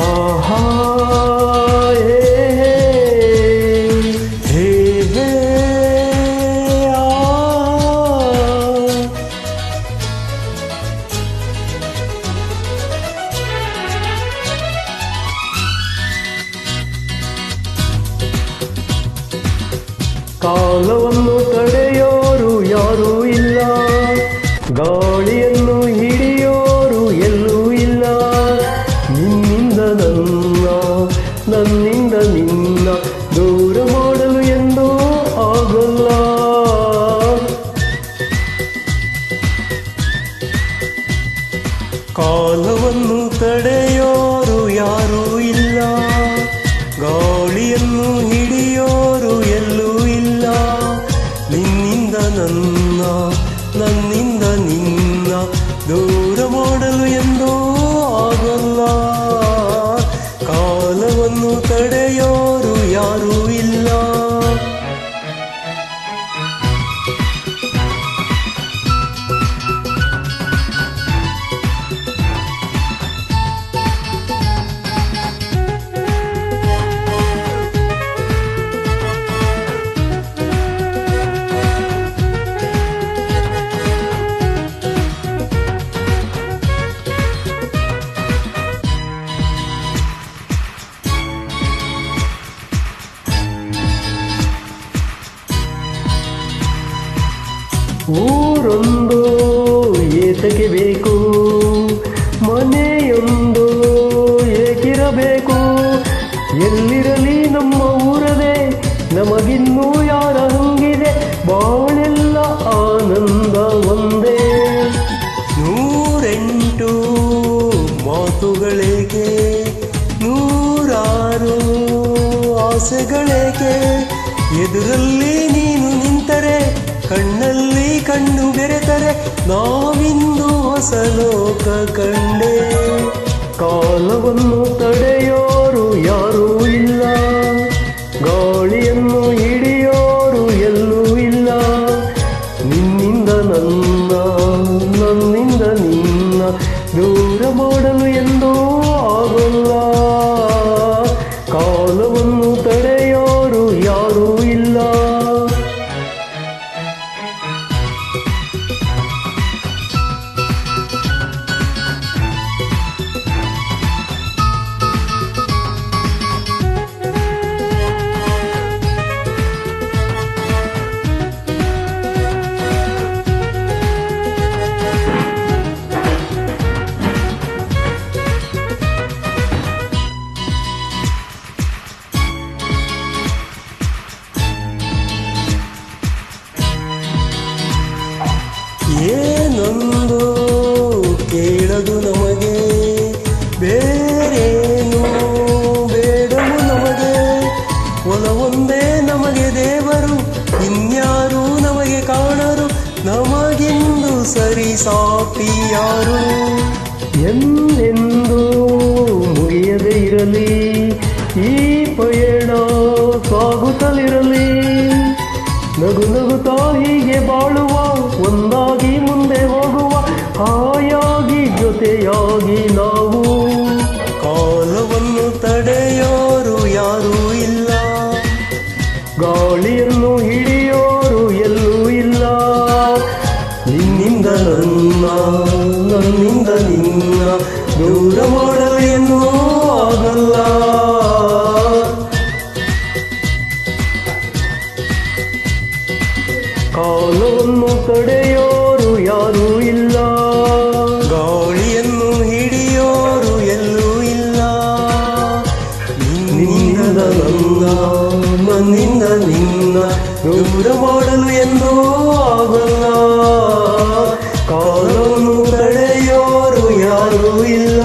ಆಹಾ ಹೇ ಹೇ ಹೇ ಆ ಕಾಲವನ್ನು ತಡೆಯೋರು ಯಾರೂ ಇಲ್ಲ, ಗಾಳಿಯನ್ನು ಹಿಡಿಯೋರು ಎಲ್ಲೂ ಇಲ್ಲ. ನಿನ್ನಿಂದ ನನ್ನ, ನನ್ನಿಂದ ನಿನ್ನ ದೂರ ಮಾಡಲು ಎಂದೂ ಆಗಲ್ಲ. ಕಾಲವನ್ನು ತಡೆಯೋರು ಯಾರೂ ಇಲ್ಲ, ಗಾಳಿಯನ್ನು ಹಿಡಿಯೋರು ಎಲ್ಲೂ ಇಲ್ಲ. ನಿನ್ನಿಂದ ನನ್ನ, ನನ್ನಿಂದ ನಿನ್ನ ದೂರ ಮಾಡಲು ಎಂದೂ ಆಗಲ್ಲ. ಕಾಲವನ್ನು ತಡೆಯೋರು ಯಾರೂ ಇಲ್ಲ. ಊರೊಂದು ಏತಕ್ಕೆ ಬೇಕು, ಮನೆಯೊಂದು ಏಕಿರಬೇಕು. ಎಲ್ಲಿರಲಿ ನಮ್ಮ ಊರದೇ, ನಮಗಿನ್ನೂ ಯಾರ ಹಂಗಿದೆ. ಬಾಳೆಲ್ಲ ಆನಂದ ಒಂದೇ. 108 ಮಾತುಗಳೇಕೆ, 106 ಆಸೆಗಳೇಕೆ. ಎದುರಲ್ಲಿ ನೀನು ನಿಂತರೆ, ಕಣ್ಣಲ್ಲಿ ಕಣ್ಣು ಬೆರೆತರೆ, ನಾವಿಂದು ಹೊಸ ಲೋಕ ಕಂಡೆ. ಕಾಲವನ್ನು ತಡೆಯೋರು ಯಾರೂ ಇಲ್ಲ, ಗಾಳಿಯನ್ನು ಹಿಡಿಯೋರು ಎಲ್ಲೂ ಇಲ್ಲ. ನಿನ್ನಿಂದ ನನ್ನ, ನನ್ನಿಂದ ನಿನ್ನ ದೂರ ಮಾಡಲು ಎಂದೂ ಆಗಲ್ಲ. ಕಾಲವನ್ನು ತಡೆಯೋರು ಯಾರೂ ಇಲ್ಲ. ಏನೊಂದು ಕೇಳದು ನಮಗೆ, ಬೇರೇನು ಬೇಡವು ನಮಗೆ. ಒಲವೊಂದೇ ನಮಗೆ ದೇವರು, ಇನ್ಯಾರೂ ನಮಗೆ ಕಾಣರು. ನಮಗಿಂದು ಸರಿ ಸಾಟಿ ಯಾರು. ಎಂದೆಂದೂ ಮುಗಿಯದೇ ಇರಲಿ ಈ ಪಯಣ, ಸಾಗುತ್ತಲಿರಲಿ. ನಗು ನಗುತ್ತಾ ಹೀಗೆ ಬಾಳುವ, ಒಂದಾಗಿ ಮುಂದೆ ಹೋಗುವ, ಹಾಯಾಗಿ ಜೊತೆಯಾಗಿ ನಾವು. ಕಾಲವನ್ನು ತಡೆಯೋರು ಯಾರೂ ಇಲ್ಲ, ಗಾಳಿಯನ್ನು ಹಿಡಿಯೋರು ಎಲ್ಲೂ ಇಲ್ಲ. ನಿನ್ನಿಂದ ನನ್ನ, ನನ್ನಿಂದ ನಿನ್ನ ದೂರ ಮಾಡಲು ಏನೂ ಆಗಲ್ಲ. ಕಾಲವನ್ನು ತಡೆಯೋರು ಯಾರೂ ಇಲ್ಲ, ಗಾಳಿಯನ್ನು ಹಿಡಿಯೋರು ಎಲ್ಲೂ ಇಲ್ಲ. ನಿನ್ನಿಂದ ನನ್ನ, ನನ್ನಿಂದ ನಿನ್ನ ದೂರ ಮಾಡಲು ಎಂದೂ ಆಗಲ್ಲ. ಕಾಲವನ್ನು ತಡೆಯೋರು ಯಾರೂ ಇಲ್ಲ.